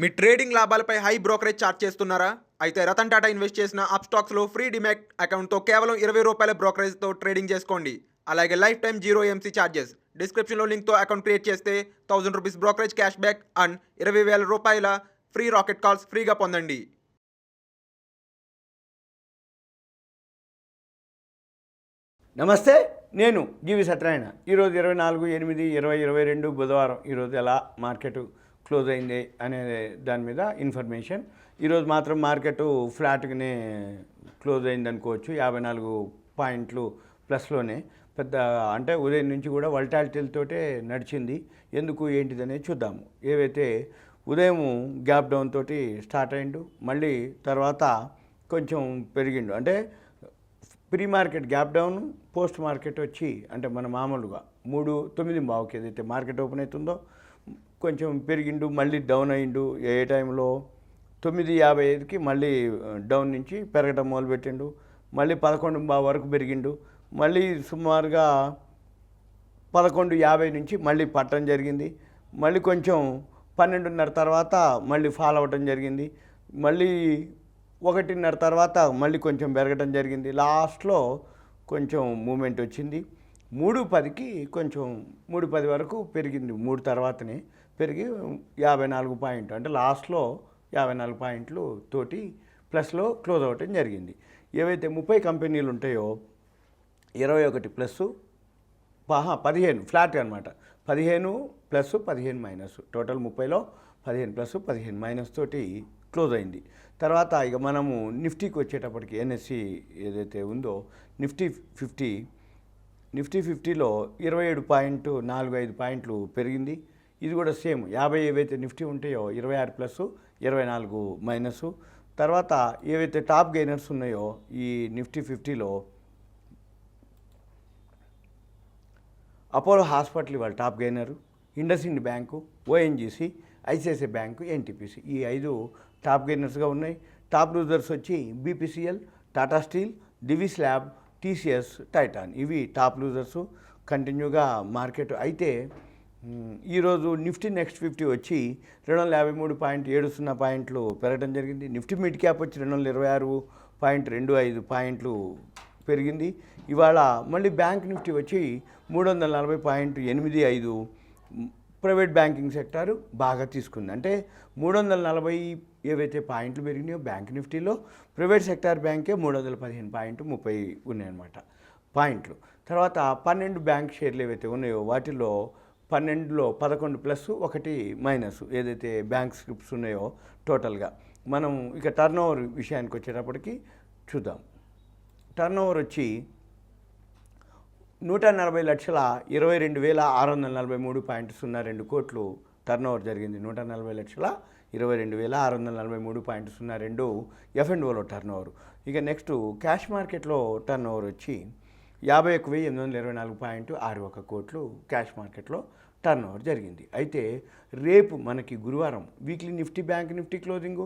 మీ trading లాభాలపై high brokerage charge చేస్తున్నారా? అయితే రతన్ టాటా ఇన్వెస్ట్ చేసిన అప్స్టాక్స్లో ఫ్రీ డిమాట్ అకౌంట్తో కేవలం ₹20 బ్రోకరేజ్తో ట్రేడింగ్ చేసుకోండి. అలాగే life time zero MC charges. డిస్క్రిప్షన్లో లింక్తో అకౌంట్ క్రియేట్ చేస్తే ₹1000 brokerage cash back and ₹20,000 free rocket calls ఫ్రీగా పొందండి. నమస్తే, నేను జీవి సత్యనారాయణ. ఈరోజు 24/8/2022 బుధవారం. ఈరోజు ఎలా మార్కెట్ క్లోజ్ అయింది అనే దాని మీద ఇన్ఫర్మేషన్. ఈరోజు మాత్రం మార్కెట్ ఫ్లాట్గానే క్లోజ్ అయింది అనుకోవచ్చు. 54 పాయింట్లు ప్లస్లోనే. పెద్ద అంటే ఉదయం నుంచి కూడా వల్టాలిటీలతోటే నడిచింది. ఎందుకు ఏంటిదనేది చూద్దాము. ఏవైతే ఉదయం గ్యాప్ డౌన్ తోటి స్టార్ట్ అయిండు, మళ్ళీ తర్వాత కొంచెం పెరిగిండు. అంటే pre market gap down, post market వచ్చి అంటే మన మామూలుగా 3:09 ఏదైతే మార్కెట్ ఓపెన్ అవుతుందో కొంచెం పెరిగిండు, మళ్ళీ డౌన్ అయిండు. ఏ టైంలో 9:55కి మళ్ళీ డౌన్ నుంచి పెరగడం మొదలుపెట్టిండు. మళ్ళీ 11:15 వరకు పెరిగిండు. మళ్ళీ సుమారుగా 11:50 నుంచి మళ్ళీ పట్టడం జరిగింది. మళ్ళీ కొంచెం 12:30 తర్వాత మళ్ళీ ఫాల్ అవ్వటం జరిగింది. మళ్ళీ 1:30 తర్వాత మళ్ళీ కొంచెం పెరగడం జరిగింది. లాస్ట్లో కొంచెం మూమెంట్ వచ్చింది. 3:10కి కొంచెం 3:10 వరకు పెరిగింది. 3 తర్వాతనే పెరిగి 54 పాయింట్లు, అంటే లాస్ట్లో 54 పాయింట్లు తోటి ప్లస్లో క్లోజ్ అవ్వటం జరిగింది. ఏవైతే 30 కంపెనీలు ఉంటాయో 21 ప్లస్ 15 ఫ్లాట్ అనమాట. 15 ప్లస్ 15 మైనస్, టోటల్ 30లో 15 ప్లస్ 15 మైనస్ తోటి క్లోజ్ అయింది. తర్వాత ఇక మనము నిఫ్టీకి వచ్చేటప్పటికి ఎన్ఎస్సి ఏదైతే ఉందో నిఫ్టీ 50లో 27.45 పాయింట్లు పెరిగింది. ఇది కూడా సేమ్ 50 ఏవైతే నిఫ్టీ ఉంటాయో 26 ప్లస్ 24 మైనస్. తర్వాత ఏవైతే టాప్ గెయినర్స్ ఉన్నాయో ఈ నిఫ్టీ 50లో అపోలో హాస్పిటల్ వాళ్ళ top gainer, IndusInd bank, ONGC, ICICI bank, NTPC, ఈ 5 టాప్ గెయినర్స్గా ఉన్నాయి. టాప్ లూజర్స్ వచ్చి BPCL, Tata Steel, Divi's lab, TCS, Titan. ఇవి టాప్ లూజర్స్ కంటిన్యూగా మార్కెట్. అయితే ఈరోజు నిఫ్టీ నెక్స్ట్ 50 వచ్చి 253.70 పాయింట్లు పెరగడం జరిగింది. నిఫ్టీ మిడ్ క్యాప్ వచ్చి 226.25 పాయింట్లు పెరిగింది. ఇవాళ మళ్ళీ బ్యాంక్ నిఫ్టీ వచ్చి 340.85. ప్రైవేట్ బ్యాంకింగ్ సెక్టారు బాగా తీసుకుంది. అంటే 340 ఏవైతే పాయింట్లు పెరిగినాయో బ్యాంక్ నిఫ్టీలో, ప్రైవేట్ సెక్టార్ బ్యాంకే 315.30 ఉన్నాయన్నమాట పాయింట్లు. తర్వాత 12 బ్యాంక్ షేర్లు ఏవైతే ఉన్నాయో వాటిలో 12లో 11 ప్లస్ 1 మైనస్ ఏదైతే బ్యాంక్ స్క్రిప్ట్స్ ఉన్నాయో టోటల్గా. మనం ఇక టర్న్ ఓవర్ విషయానికి వచ్చేటప్పటికి చూద్దాం. టర్న్ ఓవర్ వచ్చి 140,22,643.02 కోట్లు టర్న్ ఓవర్ జరిగింది. 140,22,643.02 ఎఫ్ఎండ్ఓలో టర్న్ ఓవర్. ఇక నెక్స్ట్ క్యాష్ మార్కెట్లో టర్న్ ఓవర్ వచ్చి 51,824.61 కోట్లు క్యాష్ మార్కెట్లో టర్న్ ఓవర్ జరిగింది. అయితే రేపు మనకి గురువారం weekly Nifty, bank Nifty closing,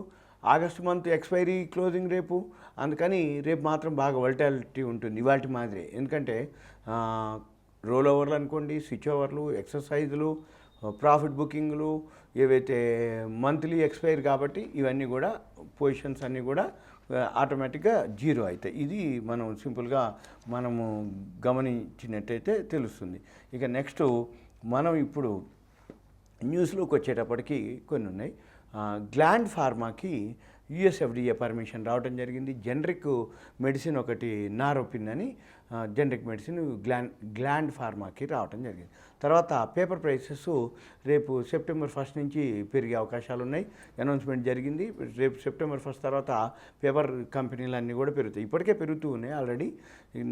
August month expiry closing రేపు. అందుకని రేపు మాత్రం బాగా వల్టాలిటీ ఉంటుంది ఇవాటి మాదిరి. ఎందుకంటే రోల్ ఓవర్లు అనుకోండి, స్విచ్ ఓవర్లు, ఎక్సర్సైజులు, ప్రాఫిట్ బుకింగ్లు, ఏవైతే మంత్లీ ఎక్స్పైర్ కాబట్టి ఇవన్నీ కూడా పొజిషన్స్ అన్నీ కూడా ఆటోమేటిక్గా జీరో అవుతాయి. ఇది మనం సింపుల్గా మనము గమనించినట్టయితే తెలుస్తుంది. ఇక నెక్స్ట్ మనం ఇప్పుడు న్యూస్లోకి వచ్చేటప్పటికి కొన్ని ఉన్నాయి. గ్లాండ్ ఫార్మాకి యుఎస్ఎఫ్డిఏ పర్మిషన్ రావడం జరిగింది. జనరిక్ మెడిసిన్ ఒకటి నారోపిన్ అని జనరిక్ మెడిసిన్ గ్లాండ్ ఫార్మాకి రావడం జరిగింది. తర్వాత పేపర్ ప్రైసెస్ రేపు సెప్టెంబర్ 1 నుంచి పెరిగే అవకాశాలు ఉన్నాయి. అనౌన్స్మెంట్ జరిగింది. రేపు సెప్టెంబర్ 1 తర్వాత పేపర్ కంపెనీలు అన్నీ కూడా పెరుగుతాయి. ఇప్పటికే పెరుగుతూ ఉన్నాయి ఆల్రెడీ.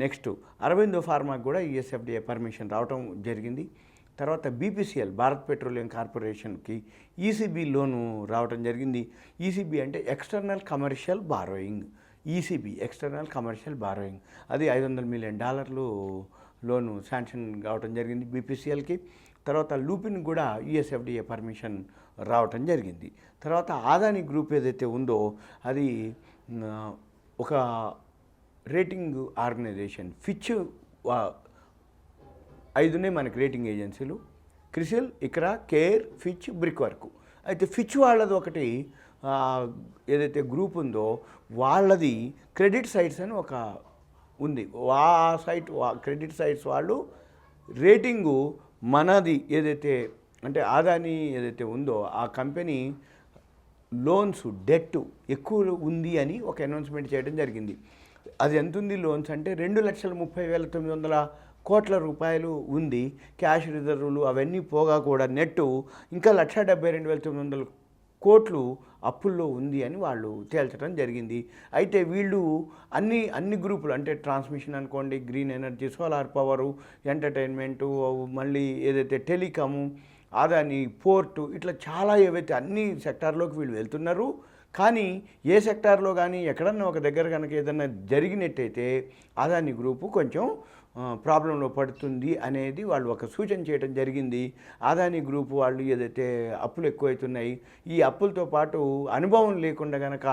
నెక్స్ట్ అరవిందో ఫార్మాకి కూడా యుఎస్ఎఫ్డిఏ పర్మిషన్ రావడం జరిగింది. తర్వాత బీపీసీఎల్, భారత్ పెట్రోలియం కార్పొరేషన్కి ఈసీబీ లోను రావడం జరిగింది. ఈసీబీ అంటే external commercial borrowing. ECB external commercial borrowing, అది $500 మిలియన్ లోను శాంక్షన్ రావడం జరిగింది బీపీసీఎల్కి. తర్వాత లూపిన్ కూడా యుఎస్ఎఫ్డిఏ పర్మిషన్ రావటం జరిగింది. తర్వాత ఆదాని గ్రూప్ ఏదైతే ఉందో అది ఒక రేటింగ్ ఆర్గనైజేషన్, ఫిచ్ 5 మనకి రేటింగ్ ఏజెన్సీలు, క్రిసిల్, ఇక్రా, కేర్, ఫిచ్, బ్రిక్ వర్క్ అయితే ఫిచ్ వాళ్ళది ఒకటి ఏదైతే గ్రూప్ ఉందో వాళ్ళది క్రెడిట్ సైట్స్ అని ఒక ఉంది. ఆ సైట్ క్రెడిట్ సైట్స్ వాళ్ళు రేటింగు మనది ఏదైతే అంటే ఆదాని ఏదైతే ఉందో ఆ కంపెనీ లోన్స్ డెట్ ఎక్కువ ఉంది అని ఒక అనౌన్స్మెంట్ చేయడం జరిగింది. అది ఎంత ఉంది లోన్స్ అంటే 2,30,900 కోట్ల రూపాయలు ఉంది. క్యాష్ రిజర్వులు అవన్నీ పోగా కూడా నెట్టు ఇంకా 1,72,900 కోట్లు అప్పుల్లో ఉంది అని వాళ్ళు తేల్చడం జరిగింది. అయితే వీళ్ళు అన్ని గ్రూపులు అంటే ట్రాన్స్మిషన్ అనుకోండి, green energy, solar power, entertainment, మళ్ళీ ఏదైతే టెలికాము, అదాని పోర్టు, ఇట్లా చాలా ఏవైతే అన్ని సెక్టార్లోకి వీళ్ళు వెళ్తున్నారు. కానీ ఏ సెక్టార్లో కానీ ఎక్కడన్నా ఒక దగ్గర కనుక ఏదన్నా జరిగినట్టయితే అదాని గ్రూపు కొంచెం ప్రాబ్లంలో పడుతుంది అనేది వాళ్ళు ఒక సూచన చేయడం జరిగింది. అదాని గ్రూపు వాళ్ళు ఏదైతే అప్పులు ఎక్కువవుతున్నాయి, ఈ అప్పులతో పాటు అనుభవం లేకుండా కనుక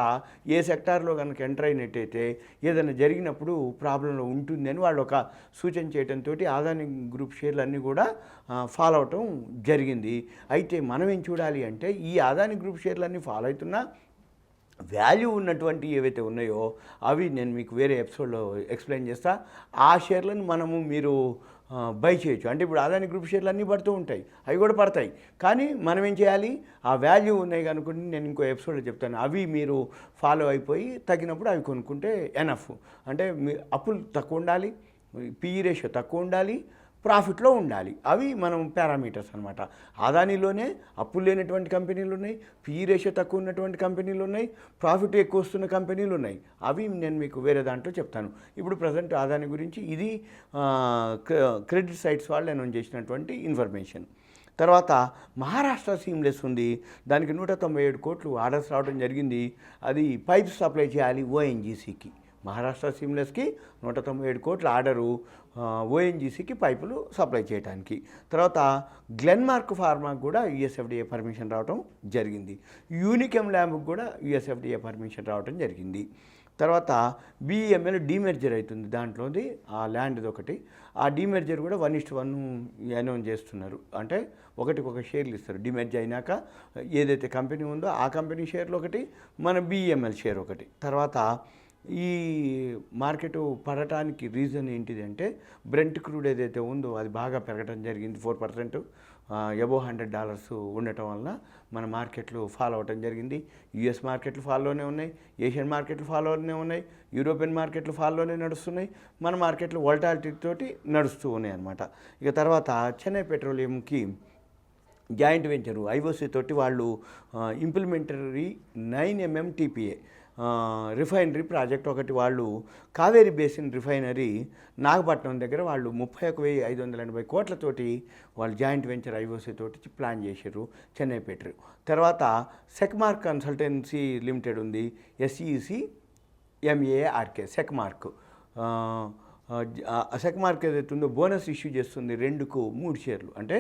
ఏ సెక్టార్లో కనుక ఎంటర్ అయినట్టయితే ఏదైనా జరిగినప్పుడు ప్రాబ్లంలో ఉంటుంది అని వాళ్ళు ఒక సూచన చేయడంతో అదాని గ్రూప్ షేర్లు అన్నీ కూడా ఫాలో అవటం జరిగింది. అయితే మనం ఏం చూడాలి అంటే ఈ అదాని గ్రూప్ షేర్లన్నీ ఫాలో అవుతున్నా వాల్యూ ఉన్నటువంటి ఏవైతే ఉన్నాయో అవి నేను మీకు వేరే ఎపిసోడ్లో ఎక్స్ప్లెయిన్ చేస్తా. ఆ షేర్లను మీరు బై చేయొచ్చు. అంటే ఇప్పుడు అదాని గ్రూప్ షేర్లు అన్నీ పడుతూ ఉంటాయి, అవి కూడా పడతాయి. కానీ మనం ఏం చేయాలి, ఆ వాల్యూ ఉన్నాయి కనుక్కుంటే నేను ఇంకో ఎపిసోడ్లో చెప్తాను. అవి మీరు ఫాలో అయిపోయి తగినప్పుడు అవి కొనుక్కుంటే ఎనఫ్. అంటే మీ అప్పులు తక్కువ ఉండాలి, పిఈ రేషియో తక్కువ ఉండాలి, ప్రాఫిట్లో ఉండాలి. అవి మనం పారామీటర్స్ అనమాట. అదానిలోనే అప్పులు లేనటువంటి కంపెనీలు ఉన్నాయి, పిఈ రేషియో తక్కువ ఉన్నటువంటి కంపెనీలు ఉన్నాయి, ప్రాఫిట్ ఎక్కువ వస్తున్న కంపెనీలు ఉన్నాయి. అవి నేను మీకు వేరే దాంట్లో చెప్తాను. ఇప్పుడు ప్రజెంట్ అదాని గురించి ఇది క్రెడిట్ సైట్స్ వాళ్ళు అనౌన్స్ చేసినటువంటి ఇన్ఫర్మేషన్. తర్వాత మహారాష్ట్ర సీమ్లెస్ ఉంది, దానికి 197 కోట్లు ఆర్డర్స్ రావడం జరిగింది. అది పైప్స్ సప్లై చేయాలి ఓఎన్జీసీకి. మహారాష్ట్ర సీమ్లెస్కి 197 కోట్ల ఆర్డరు ఓఎన్జీసీకి పైపులు సప్లై చేయడానికి. తర్వాత గ్లెన్మార్క్ ఫార్మాకు కూడా యుఎస్ఎఫ్డిఏ పర్మిషన్ రావడం జరిగింది. యూనికెమ్ ల్యాబ్కి కూడా యుఎస్ఎఫ్డిఏ పర్మిషన్ రావడం జరిగింది. తర్వాత బిఈఎంఎల్ డీమెర్జర్ అవుతుంది, దాంట్లోది ఆ ల్యాండ్ది ఒకటి. ఆ డీమెర్జర్ కూడా 1:1 అనౌన్స్ చేస్తున్నారు. అంటే ఒకటికొక షేర్లు ఇస్తారు. డీమెర్జ్ అయినాక ఏదైతే కంపెనీ ఉందో ఆ కంపెనీ షేర్లు ఒకటి, మన బిఈఎంఎల్ షేర్ ఒకటి. తర్వాత ఈ మార్కెట్ పడటానికి రీజన్ ఏంటిది అంటే బ్రెంట్ క్రూడ్ ఏదైతే ఉందో అది బాగా పెరగడం జరిగింది. 4% అబోవ్ $100 ఉండటం వలన మన మార్కెట్లు ఫాలో అవటం జరిగింది. యుఎస్ మార్కెట్లు ఫాలోనే ఉన్నాయి, ఏషియన్ మార్కెట్లు ఫాలోనే ఉన్నాయి, యూరోపియన్ మార్కెట్లు ఫాలోనే నడుస్తున్నాయి, మన మార్కెట్లు వోల్టాలిటీ తోటి నడుస్తూ ఉన్నాయి అన్నమాట. ఇక తర్వాత చెన్నై పెట్రోలియంకి జాయింట్ వెంచరు ఐఓసీ తోటి వాళ్ళు ఇంప్లిమెంటరీ 9 TPA రిఫైనరీ ప్రాజెక్ట్ ఒకటి వాళ్ళు కావేరీ బేసిన్ రిఫైనరీ నాగపట్నం దగ్గర వాళ్ళు 31,580 కోట్లతోటి వాళ్ళు జాయింట్ వెంచర్ ఐఓసీ తోటి ప్లాన్ చేశారు చెన్నై పెట్రో. తర్వాత సెక్మార్క్ కన్సల్టెన్సీ లిమిటెడ్ ఉంది, SEC MARK సెక్మార్క్. సెక్మార్క్ ఏదైతే ఉందో బోనస్ ఇష్యూ చేస్తుంది 2కు 3 షేర్లు. అంటే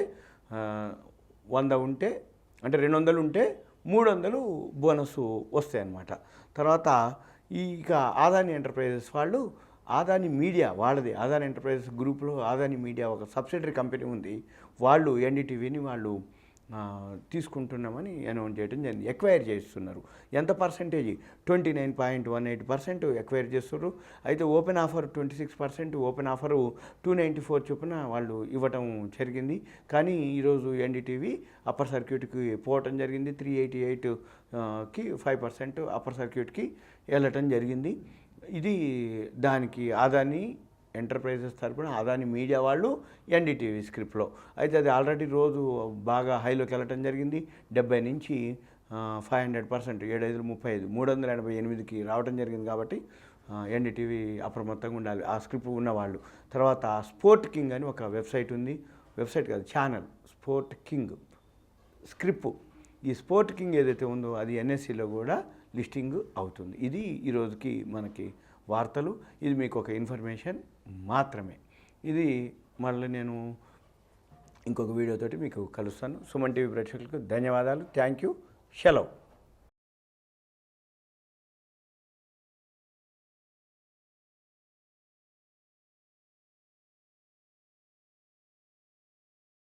100 ఉంటే అంటే 200 ఉంటే 300 బోనస్ వస్తాయి అన్నమాట. తర్వాత ఇక అదాని ఎంటర్ప్రైజెస్ వాళ్ళు అదాని మీడియా వాళ్ళది, అదాని ఎంటర్ప్రైజెస్ గ్రూప్లో అదాని మీడియా ఒక సబ్సిడరీ కంపెనీ ఉంది, వాళ్ళు ఎన్డీటీవీని వాళ్ళు తీసుకుంటున్నామని అనౌన్స్ చేయడం జరిగింది. ఎక్వైర్ చేస్తున్నారు. ఎంత పర్సెంటేజ్ 29.18% ఎక్వైర్ చేస్తున్నారు. అయితే ఓపెన్ ఆఫర్ 26%, ఓపెన్ ఆఫరు 294 చొప్పున వాళ్ళు ఇవ్వటం జరిగింది. కానీ ఈరోజు ఎన్డీటీవీ అప్పర్ సర్క్యూట్కి పోవటం జరిగింది. 388కి 5% అప్పర్ సర్క్యూట్కి వెళ్ళటం జరిగింది. ఇది దానికి అదాని ఎంటర్ప్రైజెస్ తరపున అదాని మీడియా వాళ్ళు ఎన్డీటీవీ స్క్రిప్ట్లో. అయితే అది ఆల్రెడీ రోజు బాగా హైలోకి వెళ్ళటం జరిగింది. 70 నుంచి 500%, 7,535, 388కి రావడం జరిగింది. కాబట్టి ఎన్డీటీవీ అప్రమత్తంగా ఉండాలి ఆ స్క్రిప్ట్ ఉన్నవాళ్ళు. తర్వాత స్పోర్ట్ కింగ్ అని ఒక వెబ్సైట్ ఉంది, వెబ్సైట్ కాదు ఛానల్, స్పోర్ట్ కింగ్ స్క్రిప్ట్. ఈ స్పోర్ట్ కింగ్ ఏదైతే ఉందో అది ఎన్ఎస్సిలో కూడా లిస్టింగ్ అవుతుంది. ఇది ఈరోజుకి మనకి వార్తలు. ఇది మీకు ఒక ఇన్ఫర్మేషన్ మాత్రమే. ఇది మళ్ళీ నేను ఇంకొక వీడియోతోటి మీకు కలుస్తాను. సుమన్ టీవీ ప్రేక్షకులకు ధన్యవాదాలు. Thank you. సెలవు.